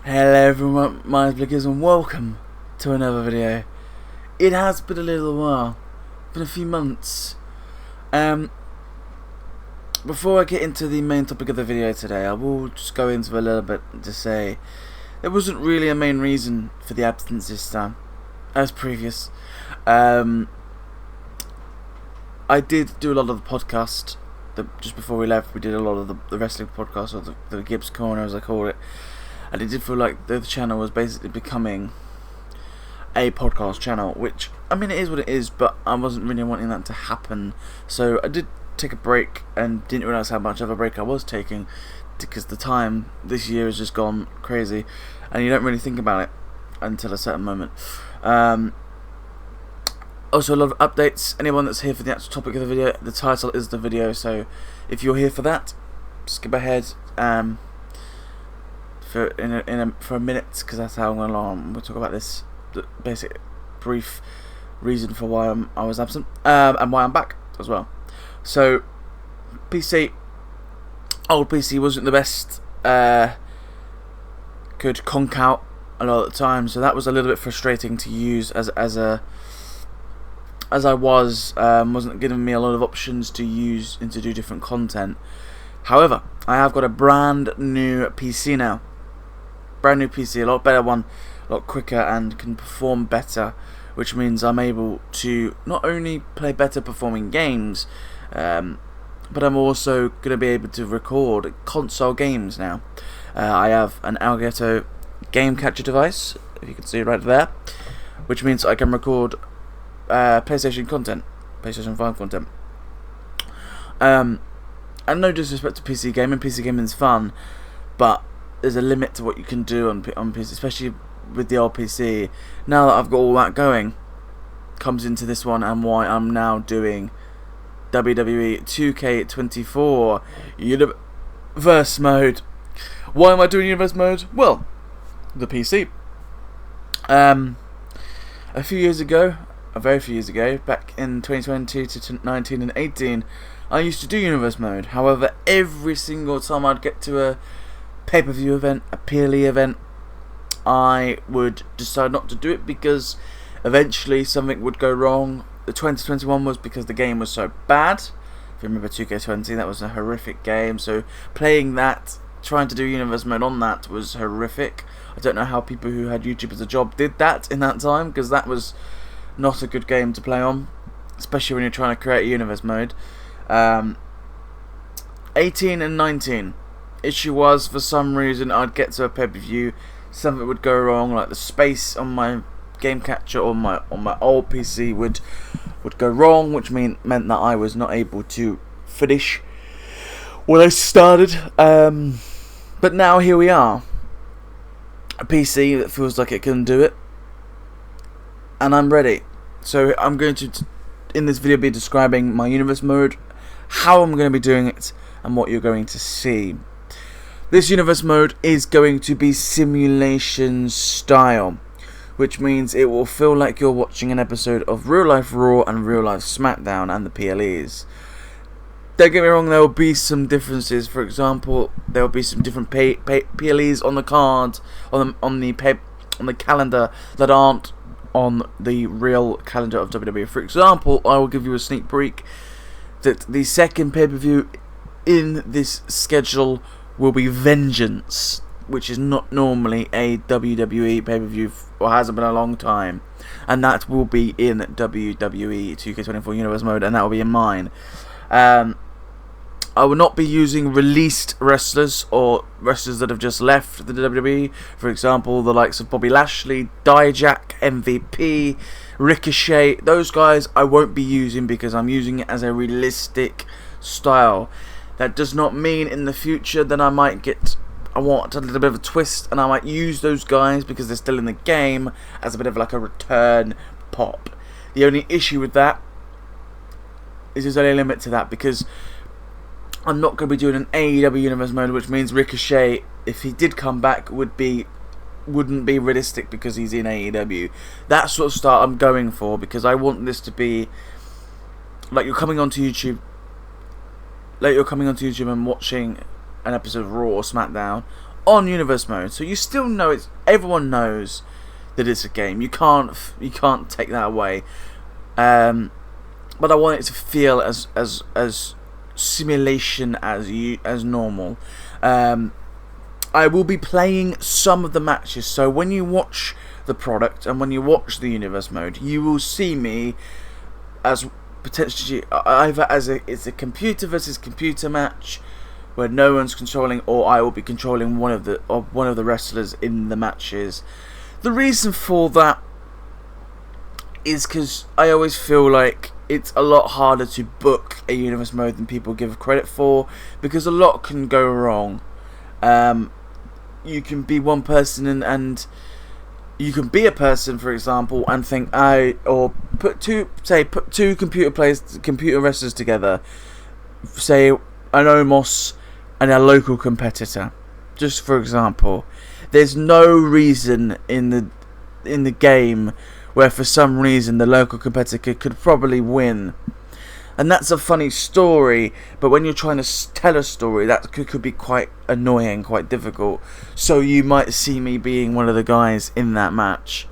Hello everyone, my name is Blickers and welcome to another video. It has been a little while, been a few months. Before I get into the main topic of the video today, I will just go into a little bit to say there wasn't really a main reason for the absence this time, as previous. I did do a lot of the podcast. Just before we left, we did a lot of the wrestling podcast, or the Gibbs Corner as I call it. And it did feel like the channel was basically becoming a podcast channel, which, I mean, it is what it is, but I wasn't really wanting that to happen. So I did take a break and didn't realise how much of a break I was taking, because the time this year has just gone crazy and you don't really think about it until a certain moment. Also, a lot of updates. Anyone that's here for the actual topic of the video, the title is the video, so if you're here for that, skip ahead for a minute, because that's how I'm going along. We'll talk about this, the basic brief reason for why I was absent, and why I'm back as well. So, old PC wasn't the best, could conk out a lot of the time, so that was a little bit frustrating to use as I wasn't giving me a lot of options to use and to do different content. However, I have got a brand new PC now. Brand new PC, a lot better one, a lot quicker, and can perform better, which means I'm able to not only play better performing games, but I'm also going to be able to record console games now. I have an Elgato game capture device, if you can see it right there, which means I can record PlayStation content, PlayStation 5 content. And no disrespect to PC gaming is fun, but there's a limit to what you can do on PC, especially with the old PC. Now that I've got all that going, comes into this one, and why I'm now doing WWE 2K24 Universe Mode. Why am I doing Universe Mode? Well, the PC. A few years ago, a very few years ago, back in 2022 to 19 and 18, I used to do Universe Mode. However, every single time I'd get to a pay-per-view event, a PLE event, I would decide not to do it because eventually something would go wrong. The 2021 was because the game was so bad. If you remember 2K20, that was a horrific game, so playing that, trying to do Universe Mode on that was horrific. I don't know how people who had YouTube as a job did that in that time, because that was not a good game to play on, especially when you're trying to create a Universe Mode. 18 and 19. Issue was, for some reason, I'd get to a pay-per-view, something would go wrong, like the space on my game capture on my old PC would go wrong, which meant that I was not able to finish what I started. But now here we are, a PC that feels like it can do it, and I'm ready. So I'm going to, in this video, be describing my Universe Mode, how I'm going to be doing it, and what you're going to see. This Universe Mode is going to be simulation style, which means it will feel like you're watching an episode of Real Life Raw and Real Life SmackDown and the PLEs. Don't get me wrong, there will be some differences. For example, there will be some different PLEs on the card, on the calendar, that aren't on the real calendar of WWE. For example, I will give you a sneak peek that the second pay-per-view in this schedule will be Vengeance, which is not normally a WWE pay-per-view, or hasn't been a long time, and that will be in WWE 2K24 Universe Mode, and that will be in mine. I will not be using released wrestlers or wrestlers that have just left the WWE. For example, the likes of Bobby Lashley, Dijak, MVP, Ricochet. Those guys I won't be using because I'm using it as a realistic style. That does not mean in the future that I want a little bit of a twist, and I might use those guys because they're still in the game as a bit of like a return pop. The only issue with that is there's only a limit to that, because I'm not going to be doing an AEW Universe Mode, which means Ricochet, if he did come back, wouldn't be realistic because he's in AEW. That sort of start I'm going for, because I want this to be like you're coming onto YouTube and watching an episode of Raw or SmackDown on Universe Mode. So you still know everyone knows that it's a game. You can't take that away. But I want it to feel as simulation as normal. I will be playing some of the matches, so when you watch the product and when you watch the Universe Mode, you will see me as potentially either as it's a computer versus computer match where no one's controlling, or I will be controlling one of the wrestlers in the matches. The reason for that is because I always feel like it's a lot harder to book a Universe Mode than people give credit for, because a lot can go wrong. You can be one person and you can be a person, for example, and think put two computer wrestlers together, say an Omos and a local competitor, just for example. There's no reason in the game where for some reason the local competitor could probably win. And that's a funny story, but when you're trying to tell a story, that could be quite annoying, quite difficult. So you might see me being one of the guys in that match.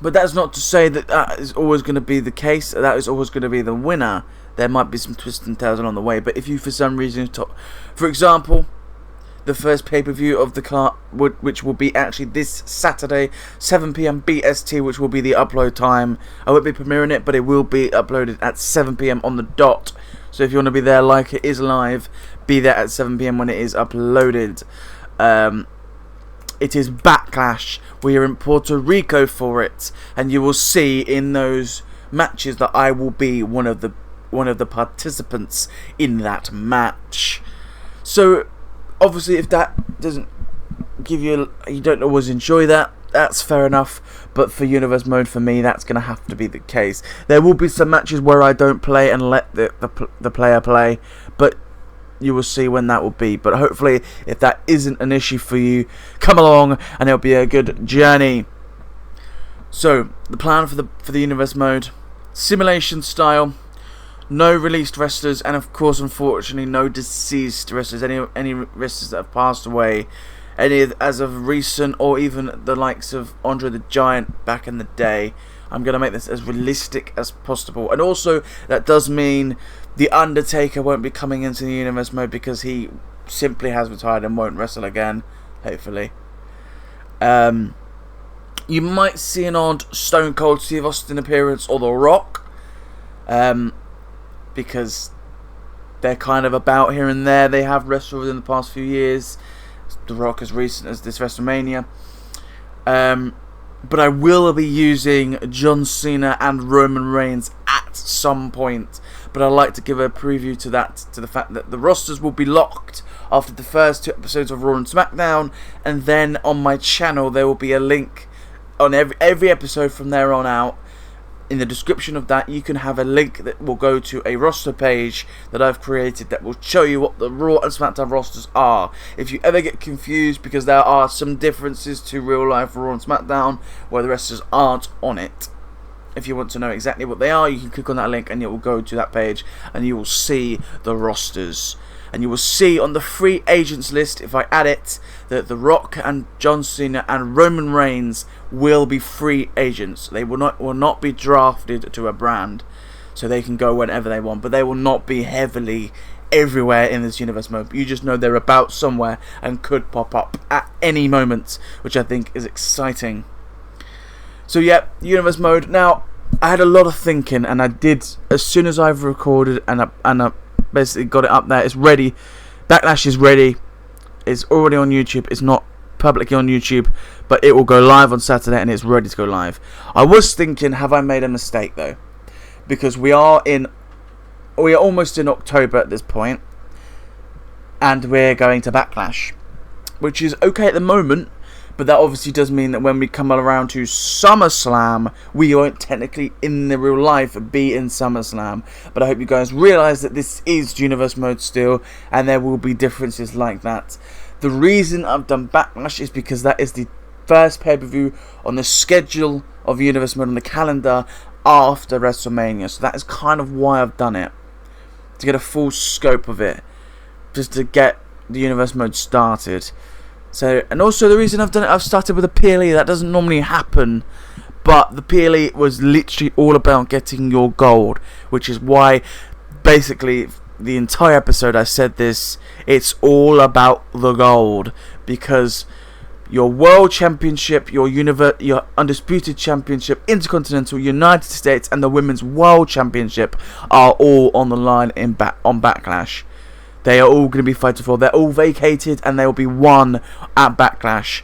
But that's not to say that is always going to be the case, that is always going to be the winner. There might be some twists and turns along the way, but if you for some reason, for example, the first pay-per-view of the card, which will be actually this Saturday, 7 PM BST, which will be the upload time. I won't be premiering it, but it will be uploaded at 7 PM on the dot. So if you want to be there like it is live, be there at 7 PM when it is uploaded. It is Backlash. We are in Puerto Rico for it, and you will see in those matches that I will be one of the participants in that match. So obviously, if that doesn't give you don't always enjoy that, that's fair enough. But for Universe Mode, for me, that's going to have to be the case. There will be some matches where I don't play and let the player play, but you will see when that will be. But hopefully, if that isn't an issue for you, come along and it'll be a good journey. So the plan for the Universe Mode, simulation style. No released wrestlers, and of course, unfortunately, no deceased wrestlers. Any wrestlers that have passed away, any as of recent, or even the likes of Andre the Giant back in the day. I'm going to make this as realistic as possible. And also, that does mean The Undertaker won't be coming into the Universe Mode because he simply has retired and won't wrestle again, hopefully. You might see an odd Stone Cold Steve Austin appearance, or The Rock. Because they're kind of about here and there. They have wrestled within the past few years. The Rock as recent as this WrestleMania. But I will be using John Cena and Roman Reigns at some point. But I'd like to give a preview to the fact that the rosters will be locked after the first 2 episodes of Raw and SmackDown. And then on my channel there will be a link on every episode from there on out. In the description of that, you can have a link that will go to a roster page that I've created that will show you what the Raw and SmackDown rosters are. If you ever get confused, because there are some differences to real life Raw and SmackDown where the wrestlers aren't on it. If you want to know exactly what they are, you can click on that link and it will go to that page and you will see the rosters. And you will see on the free agents list, if I add it, that The Rock and John Cena and Roman Reigns will be free agents. They will not be drafted to a brand, so they can go whenever they want. But they will not be heavily everywhere in this Universe Mode. You just know they're about somewhere and could pop up at any moment, which I think is exciting. So yeah, Universe Mode. Now, I had a lot of thinking, and I did as soon as I've recorded and I basically got it up there. It's ready. Backlash is ready. It's already on YouTube. It's not publicly on YouTube, but it will go live on Saturday and it's ready to go live. I was thinking, have I made a mistake though? Because we are almost in October at this point, and we're going to Backlash, which is okay at the moment. But that obviously does mean that when we come around to SummerSlam, we won't technically, in the real life, be in SummerSlam. But I hope you guys realise that this is Universe Mode still, and there will be differences like that. The reason I've done Backlash is because that is the first pay-per-view on the schedule of Universe Mode on the calendar after WrestleMania. So that is kind of why I've done it. To get a full scope of it. Just to get the Universe Mode started. So, and also the reason I've started with a PLE, that doesn't normally happen, but the PLE was literally all about getting your gold, which is why basically the entire episode I said this, it's all about the gold, because your World Championship, your Undisputed Championship, Intercontinental, United States, and the Women's World Championship are all on the line on Backlash. They are all going to be fighting for. They're all vacated, and they will be won at Backlash.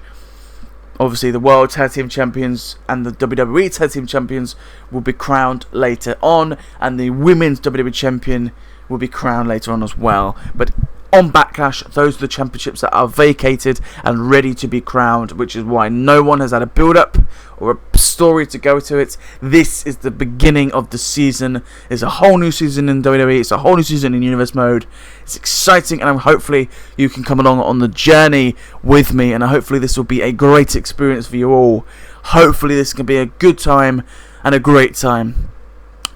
Obviously, the World Tag Team Champions and the WWE Tag Team Champions will be crowned later on, and the Women's WWE Champion will be crowned later on as well. But on Backlash, those are the championships that are vacated and ready to be crowned, which is why no one has had a build-up or a story to go to it. This is the beginning of the season. It's a whole new season in WWE. It's a whole new season in Universe Mode. It's exciting, and hopefully you can come along on the journey with me, and hopefully this will be a great experience for you all. Hopefully this can be a good time and a great time.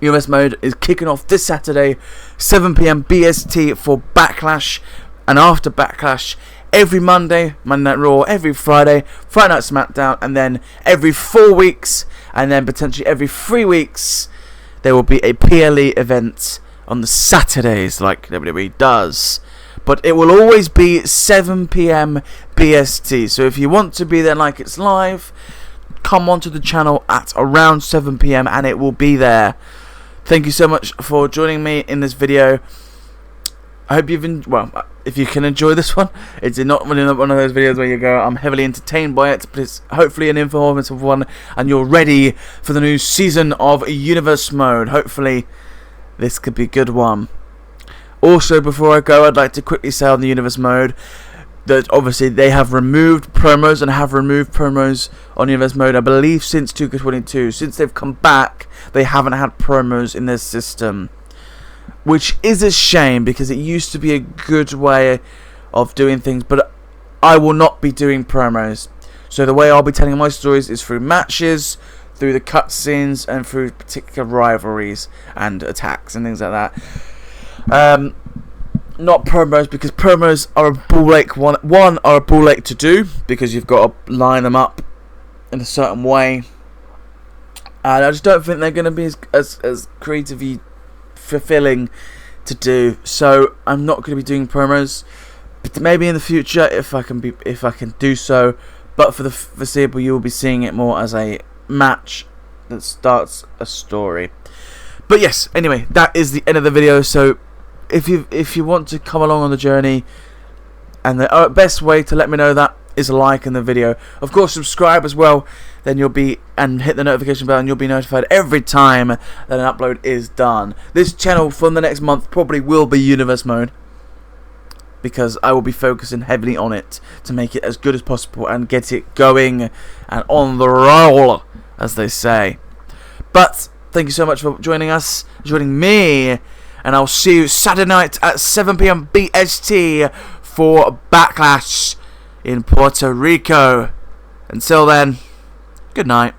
US Mode is kicking off this Saturday, 7 PM BST for Backlash, and after Backlash, every Monday Night Raw, every Friday Night SmackDown, and then every 4 weeks, and then potentially every 3 weeks, there will be a PLE event on the Saturdays like WWE does. But it will always be 7 PM BST, so if you want to be there like it's live, come onto the channel at around 7 PM and it will be there. Thank you so much for joining me in this video. I hope you've if you can enjoy this one. It's not really one of those videos where you go, I'm heavily entertained by it, but it's hopefully an informative one, and you're ready for the new season of Universe Mode. Hopefully this could be a good one. Also, before I go, I'd like to quickly say on the Universe Mode that obviously they have removed promos on Universe Mode, I believe, since 2K22. Since they've come back, they haven't had promos in their system, which is a shame because it used to be a good way of doing things, but I will not be doing promos. So the way I'll be telling my stories is through matches, through the cutscenes, and through particular rivalries and attacks and things like that. Not promos, because promos are a ball ache. One are a ball ache to do because you've got to line them up in a certain way, and I just don't think they're going to be as creatively fulfilling to do. So I'm not going to be doing promos, but maybe in the future if I can do so. But for the foreseeable, you will be seeing it more as a match that starts a story. But yes, anyway, that is the end of the video. So if you want to come along on the journey, and the best way to let me know that is a like in the video. Of course, subscribe as well, then and hit the notification bell, and you'll be notified every time that an upload is done. This channel for the next month probably will be Universe Mode, because I will be focusing heavily on it to make it as good as possible and get it going and on the roll, as they say. But thank you so much for joining me, and I'll see you Saturday night at 7 PM BST for Backlash in Puerto Rico. Until then, good night.